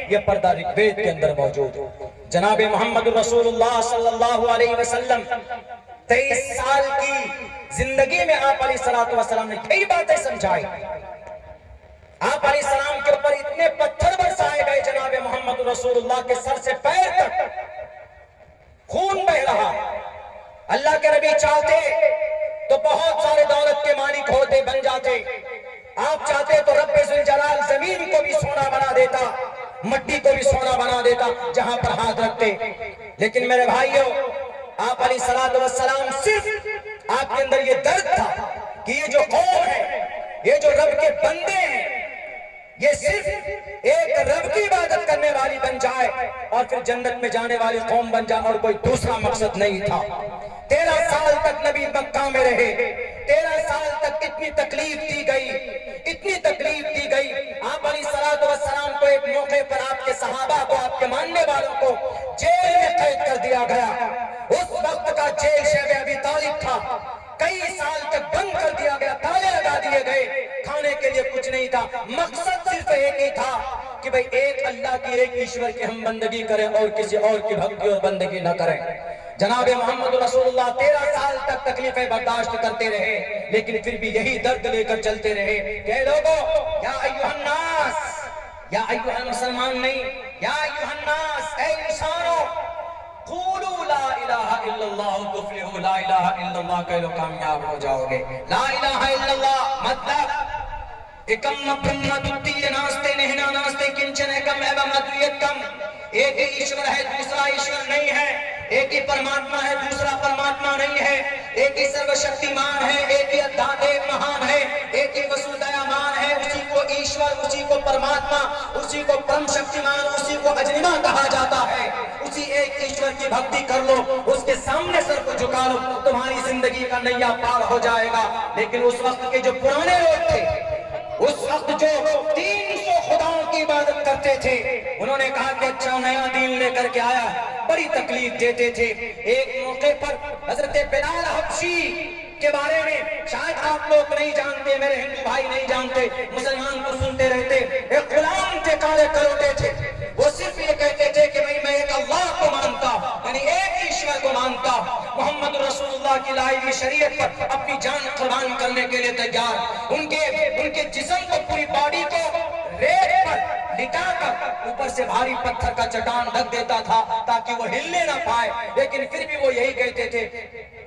یہ پردہ رگوید کے اندر موجود ہے۔ جناب محمد رسول اللہ صلی اللہ علیہ وسلم 23 سال کی زندگی میں آپ علیہ السلام نے کئی باتیں سمجھائی۔ آپ علیہ السلام کے اوپر اتنے پتھر برسائے گئے جناب محمد رسول اللہ کے سر سے پیر تک خون بہ رہا۔ اللہ کے نبی چاہتے تو بہت سارے دولت کے مالک ہوتے بن جاتے، آپ چاہتے تو رب ذوالجلال زمین کو بھی سونا بنا دیتا، مٹی کو بھی سونا بنا دیتا جہاں پر ہاتھ رکھتے۔ لیکن میرے بھائیوں، آپ علیہ السلام صرف آپ کے اندر یہ درد تھا کہ یہ جو قوم ہے، یہ جو رب کے بندے ہیں، یہ صرف ایک رب کی عبادت کرنے والی بن جائے اور پھر جنت میں جانے والی قوم بن جائے، اور کوئی دوسرا مقصد نہیں تھا۔ 13 سال تک نبی مکہ میں رہے، 13 سال تک اتنی تکلیف دی گئی، اتنی تکلیف دی گئی۔ آپ علیہ السلام کو ایک موقع پر آپ کے صحابہ کو، آپ کے ماننے والوں کو جیل میں قید کر دیا گیا۔ اس وقت کا جیل شیخ ابی طالب تھا، کئی سال تک بند کر دیا گیا، تالے لگا دیے گئے، کھانے کے لیے کچھ نہیں تھا۔ مقصد صرف ایک ہی تھا کہ بھئی ایک اللہ کی، ایک ایشور کی ہم بندگی کریں اور کسی اور کی بھکتی اور بندگی نہ کریں۔ جناب محمد رسول اللہ 13 سال تک تکلیفیں برداشت کرتے رہے، لیکن پھر بھی یہی درد لے کر چلتے رہے کہ لوگوں، یا ایھا الناس، یا ایھا المسلمان نہیں، یا ایھا الناس، اے انسانوں، قولوا لا الہ الا اللہ تفلحوا، لا الہ الا اللہ کہہ لو کامیاب ہو جاؤ گے۔ لا الہ الا اللہ مطلب ایکم برہم دتیہ ناستے نہنا ناستے کنچن ایکم ایوم ادویتم، ایک ہی ایشور ہے، دوسرا ایشور نہیں ہے، ایک ہی پرماتما ہے، دوسرا پرماتما نہیں ہے، ایک ہی سرو شکتیمان ہے، ایک ہی ادھیاتم مہان ہے، ایک ہی وسودھایامان ہے، اسی کو ایشور، اسی کو پرماتما، اسی کو پرم شکتیمان، اسی کو اجنما کہا جاتا ہے۔ اسی ایک ایشور کی بھکتی کر لو، اس کے سامنے سر کو جھکا لو، تمہاری زندگی کا نیا پار ہو جائے گا۔ لیکن اس وقت کے جو پرانے لوگ تھے، اس وقت جو 300 خداؤں کی عبادت کرتے تھے، انہوں نے کہا کہ اچھا نیا دین لے کر کے آیا، بڑی تکلیف دیتے تھے۔ ایک موقع پر حضرت بلال حبشی کے بارے میں شاید آپ لوگ نہیں جانتے، میرے ہندو بھائی نہیں جانتے، مسلمان کو سنتے رہتے، ایک غلام تھے، کالے کروٹے تھے، وہ صرف یہ کہتے تھے کہ میں ایک اللہ کو مانتا، یعنی ایک ایشور کو مانتا، محمد رسول اللہ کی لائی ہوئی شریعت پر اپنی جان قربان کرنے کے لیے تیار۔ ان کے جسم کو، پوری باڈی کو ریت پر لٹا کر اوپر سے بھاری پتھر کا چٹان ڈھک دیتا تھا تاکہ وہ ہلنے نہ پائے، لیکن پھر بھی وہ یہی کہتے تھے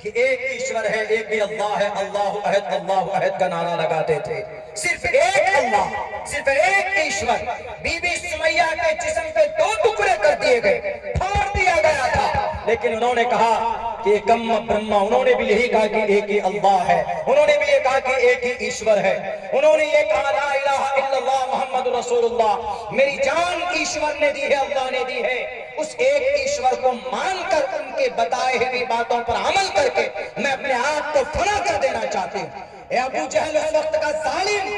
کہ ایک ایشور ہے، ایک ہی اللہ ہے، اللہ احد، اللہ احد کا نعرہ لگاتے تھے۔ صرف ایک اللہ، صرف ایک ایشور۔ بی بی سمیہ کے جسم پہ 2 ٹکڑے کر دیے گئے، پھاڑ دیا گیا تھا، لیکن انہوں نے کہا کہ ایکم برہم، انہوں نے بھی یہی کہا کہ ایک ہی اللہ ہے، انہوں نے بھی یہ کہا کہ ایک ہی ایشور ہے، انہوں نے یہ کہا لا الہ الا اللہ محمد رسول اللہ، میری جان ایشور نے دی ہے، اللہ نے دی ہے۔ اس ایک ایشور کو مان کر، ان کے بتائے ہوئی باتوں پر عمل کر کے میں اپنے آپ کو فنا کر دینا چاہتی ہوں۔ اے ابو جہل، اس وقت کا ظالم،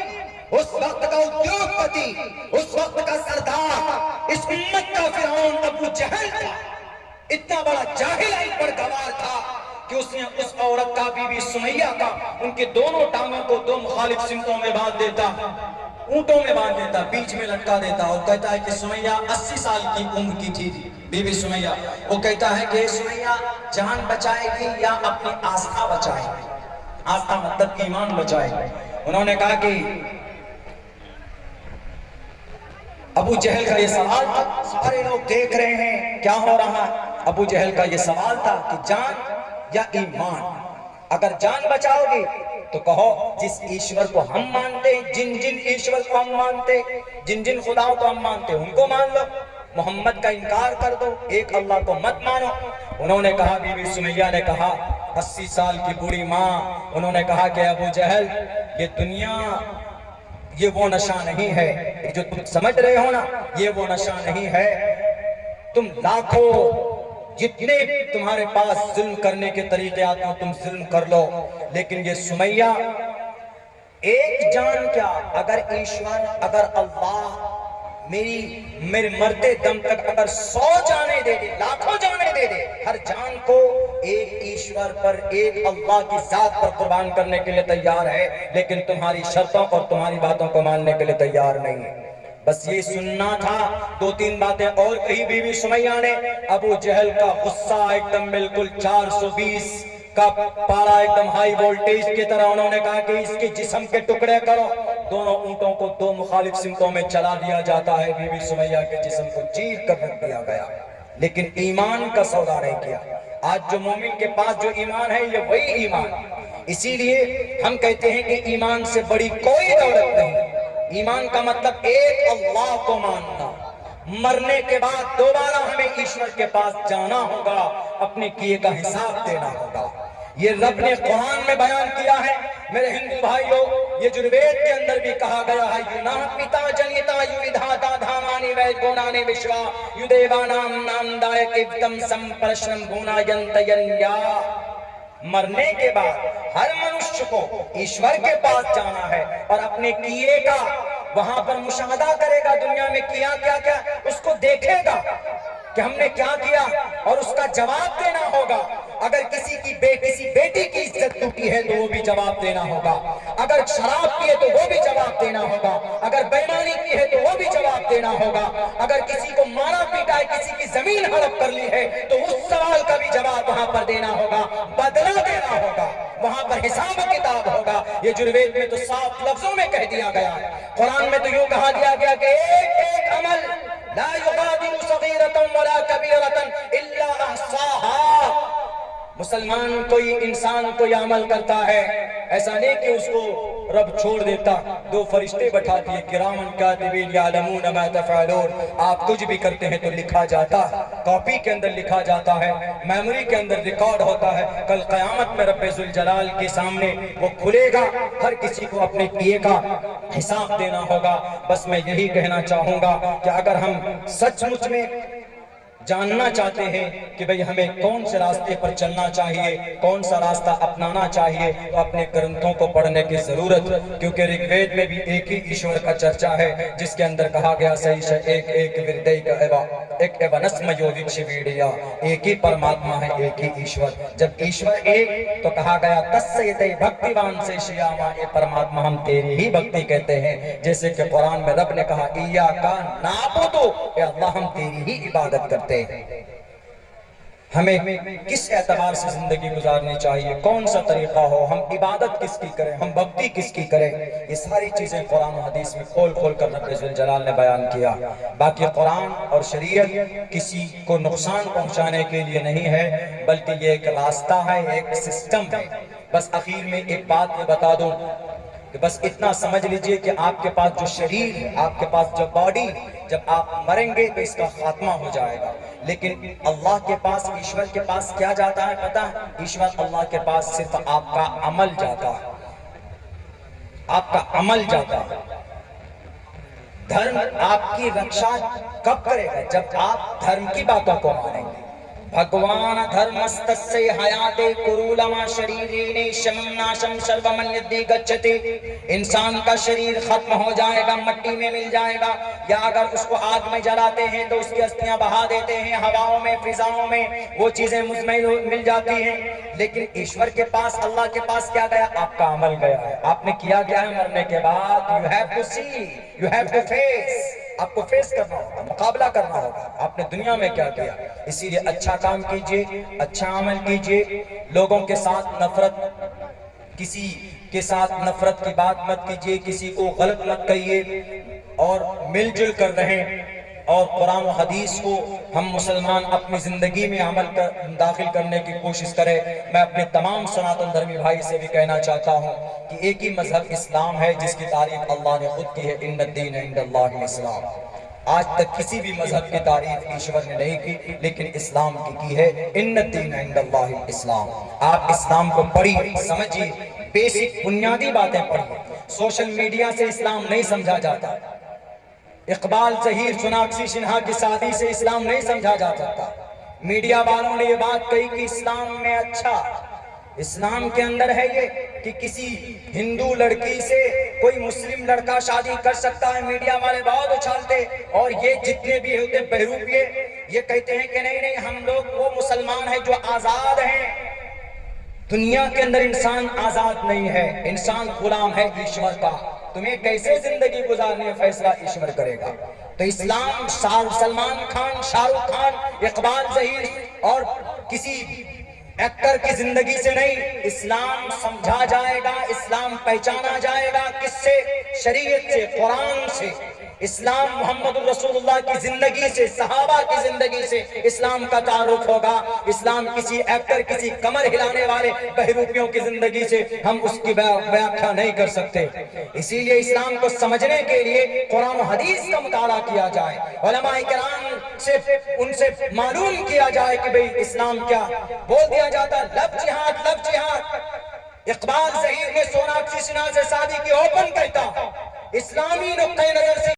اس وقت کا ادیوگ پتی، اس وقت کا سردار، اس امت کا فرعون ابو جہل تھا، اتنا بڑا جاہل، ان پر گوار تھا کہ اس نے اس عورت کا، بی بی سمیہ کا، ان کے دونوں ٹانگوں کو 2 مخالف سمتوں میں باندھ دیتا، اونٹوں میں باندھ دیتا، بیچ میں لٹکا دیتا، اور کہتا ہے کہ سمیہ 80 سال کی عمر کی تھی بی بی سمیہ، وہ کہتا ہے کہ سمیہ جان بچائے گی یا اپنی آستھا بچائے گی، آستھا مطلب ایمان بچائے گی۔ انہوں نے کہا کہ ابو جہل کا یہ سوال تھا، سارے لوگ دیکھ رہے ہیں کیا ہو رہا ہے، ابو جہل کا یہ سوال تھا کہ جان یا ایمان، اگر جان بچاؤ گی تو کہو جس ایشور کو ہم مانتے، جن ایشور کو ہم مانتے، جن خداؤں کو ہم مانتے ان کو مان لو، محمد کا انکار کر دو، ایک اللہ کو مت مانو۔ انہوں نے کہا، بی بی سمیہ نے کہا، 80 سال کی بوڑھی ماں، انہوں نے کہا کہ ابو جہل، یہ دنیا یہ وہ نشہ نہیں ہے جو تم سمجھ رہے ہو نا، یہ وہ نشہ نہیں ہے، تم لاکھوں جتنے تمہارے پاس ظلم کرنے کے طریقے آتے ہیں تم ظلم کر لو، لیکن یہ سمیہ ایک جان کیا، اگر ایشور، اگر اللہ میرے مرتے دم تک اگر 100 جانیں دے دے، لاکھوں جانیں دے دے، ہر جان کو ایک ایشور پر، ایک اللہ کی ذات پر قربان کرنے کے لیے تیار ہے، لیکن تمہاری شرطوں اور تمہاری باتوں کو ماننے کے لیے تیار نہیں ہے۔ بس یہ سننا تھا. 2-3 باتیں اور کہی بی بی سمیہ نے. ابو جہل کا غصہ ایک دم بالکل 420 کا پارا ایک دم ہائی وولٹیج کی طرح. انہوں نے کہا کہ اس کے جسم کے ٹکڑے کرو. دونوں اونٹوں کو 2 مخالف سمتوں میں چلا دیا جاتا ہے. بی بی سمیہ کے جسم کو چیر کر رکھ دیا گیا، لیکن ایمان کا سودا نہیں کیا. آج جو مومن کے پاس جو ایمان ہے یہ وہی ایمان. اسی لیے ہم کہتے ہیں کہ ایمان سے بڑی کوئی دولت نہیں. ایمان کا مطلب ایک اللہ کو ماننا. مرنے کے بعد دوبارہ ہمیں ایشور کے پاس جانا ہوگا، اپنے کیے کا حساب دینا ہوگا. یہ رب نے قرآن میں بیان کیا ہے. میرے ہندو بھائیوں، یہ یجروید کے اندر بھی کہا گیا ہے یونا پتا جنیتا یودھاتا دھامانی ویدگونانے وشوا یودیوانام نامدائے کیوتم سمپرشنم بھونا ینتینیا. مرنے کے بعد ہر منشیہ کو ایشور کے پاس جانا ہے اور اپنے کیے کا وہاں پر مشاہدہ کرے گا. دنیا میں کیا کیا اس کو دیکھے گا کہ ہم نے کیا کیا اور اس کا جواب دینا ہوگا. اگر کسی بیٹی کی عزت ٹوٹی ہے تو وہ بھی جواب دینا ہوگا. اگر شراب پیے تو وہ بھی جواب دینا ہوگا. اگر بےمانی کی ہے تو وہ بھی جواب دینا ہوگا. اگر کسی کو مارا پیٹا ہے، کسی کی زمین ہڑپ کر لی ہے تو اس سوال کا بھی جواب وہاں پر دینا ہوگا، بدلہ دینا ہوگا، وہاں پر حساب و کتاب ہوگا. یہ یجروید میں تو صاف لفظوں میں کہہ دیا گیا. قرآن میں تو یوں کہا دیا گیا کہ ایک عمل لا یغادر صغیرۃ ولا کبیرۃ الا احصاها. مسلمان کوئی انسان کوئی عمل کرتا ہے، ایسا نہیں کہ اس کو رب چھوڑ دیتا. 2 فرشتے بٹھا دیے، کرامن کاتبین یعلمون ما تفعلون. آپ کچھ بھی کرتے ہیں تو لکھا جاتا، کاپی کے اندر لکھا جاتا ہے، میموری کے اندر ریکارڈ ہوتا ہے. کل قیامت میں رب ذوالجلال کے سامنے وہ کھلے گا، ہر کسی کو اپنے کیے کا حساب دینا ہوگا. بس میں یہی کہنا چاہوں گا کہ اگر ہم سچ مچ میں جاننا چاہتے ہیں کہ بھئی ہمیں کون سے راستے پر چلنا چاہیے، کون سا راستہ اپنانا چاہیے، تو اپنے گرنتھوں کو پڑھنے کی ضرورت. کیونکہ رگ وید میں بھی ایک ہی ایشور کا چرچا ہے، جس کے اندر کہا گیا سیش ایک ایک وردئی کا ایوا ایک ایونسم یوگش ویڈیا. ایک ہی پرماتما ہے، ایک ہی ایشور. جب ایشور ایک تو کہا گیا تسیتے بھکتیوان سے شیاما، اے پرماتما ہم تیری ہی بھکتی کہتے ہیں. جیسے کہ قرآن میں رب نے کہا ایاکا نعبدو، اے اللہ ہم تیری ہی عبادت کرتے. ہمیں کس اعتبار سے زندگی گزارنی چاہیے، کون سا طریقہ ہو، ہم عبادت کس کی کریں، ہم بھکتی کس کی کریں، یہ ساری چیزیں قرآن و حدیث میں کھول کھول کر رب ذوالجلال نے بیان کیا. باقی قرآن اور شریعت کسی کو نقصان پہنچانے کے لیے نہیں ہے، بلکہ یہ ایک راستہ ہے، ایک سسٹم ہے. بس اخیر میں ایک بات میں بتا دوں کہ بس اتنا سمجھ لیجئے کہ آپ کے پاس جو شریر ہے، آپ کے پاس جو باڈی، جب آپ مریں گے تو اس کا خاتمہ ہو جائے گا. لیکن اللہ کے پاس، ایشور کے پاس کیا جاتا ہے پتہ ہے؟ ایشور اللہ کے پاس صرف آپ کا عمل جاتا ہے، آپ کا عمل جاتا ہے. دھرم آپ کی رکشا کب کرے گا؟ جب آپ دھرم کی باتوں کو مانیں گے. بھگوان دھرمستسے حیاتے کرولما شریرینے شمم ناشم شرومن یدی گچتے. انسان کا شریر ختم ہو جائے گا، مٹی میں مل جائے گا، یا اگر اس کو آگ میں جلاتے ہیں تو اس کی استھیاں بہا دیتے ہیں، ہواؤں میں فضاؤں میں وہ چیزیں مزمحل مل جاتی ہیں. لیکن ایشور کے پاس، اللہ کے پاس کیا گیا؟ آپ کا عمل گیا ہے. آپ نے کیا گیا ہے مرنے کے بعد. You have to see, you have to face. آپ کو فیس کرنا ہوگا، مقابلہ کرنا ہوگا آپ نے دنیا میں کیا کیا. اسی لیے اچھا کام کیجئے، اچھا عمل کیجئے. لوگوں کے ساتھ نفرت، کسی کے ساتھ نفرت کی بات مت کیجئے، کسی کو غلط مت کہیے، اور مل جل کر رہیں. اور قرآن و حدیث کو ہم مسلمان اپنی زندگی میں عمل داخل کرنے کی کوشش کریں. میں اپنے تمام سناتن دھرمی بھائی سے بھی کہنا چاہتا ہوں کہ ایک ہی مذہب اسلام ہے جس کی تعریف اللہ نے خود کی ہے، ان الدین عند اللہ الاسلام. آج تک کسی بھی مذہب کی تعریف ایشور نے نہیں کی، لیکن اسلام کی ہے، ان الدین عند اللہ الاسلام. آپ اسلام کو پڑھیے، سمجھیے، بیسک بنیادی باتیں پڑھیے. سوشل میڈیا سے اسلام نہیں سمجھا جاتا. اقبال ظہیر سوناکشی سنہا کی شادی سے اسلام نہیں سمجھا جا سکتا. میڈیا والوں نے یہ بات کہی کہ اسلام میں اچھا، اسلام کے اندر ہے یہ کہ کسی ہندو لڑکی سے کوئی مسلم لڑکا شادی کر سکتا ہے. میڈیا والے بہت اچھالتے، اور یہ جتنے بھی ہوتے بہروپیے یہ کہتے ہیں کہ نہیں ہم لوگ وہ مسلمان ہیں جو آزاد ہیں. دنیا کے اندر انسان آزاد نہیں ہے، انسان غلام ہے ایشور کا. تمہیں کیسے زندگی گزارنے کا فیصلہ ایشور کرے گا۔ تو اسلام سلمان خان، شاہ رخ خان، اقبال ظہیر اور کسی ایکٹر کی زندگی سے نہیں، اسلام سمجھا جائے گا، اسلام پہچانا جائے گا کس سے؟ شریعت سے، قرآن سے۔ اسلام محمد الرسول اللہ کی زندگی سے، صحابہ کی زندگی سے اسلام کا تعارف ہوگا۔ اسلام کسی ایکٹر، کسی کمر ہلانے والے بہروپیوں کی زندگی سے ہم اس کی ویاخیا نہیں کر سکتے۔ اسی لیے اسلام کو سمجھنے کے لیے قرآن و حدیث کا مطالعہ کیا جائے، علماء کرام سے ان سے معلوم کیا جائے کہ بھئی اسلام کیا۔ بول دیا جاتا لب جہاد، لب جہاد۔ اقبال ظہیر نے سوناکشی سنہا سے شادی کی، اوپن کہتا اسلامی نقطۂ نظر سے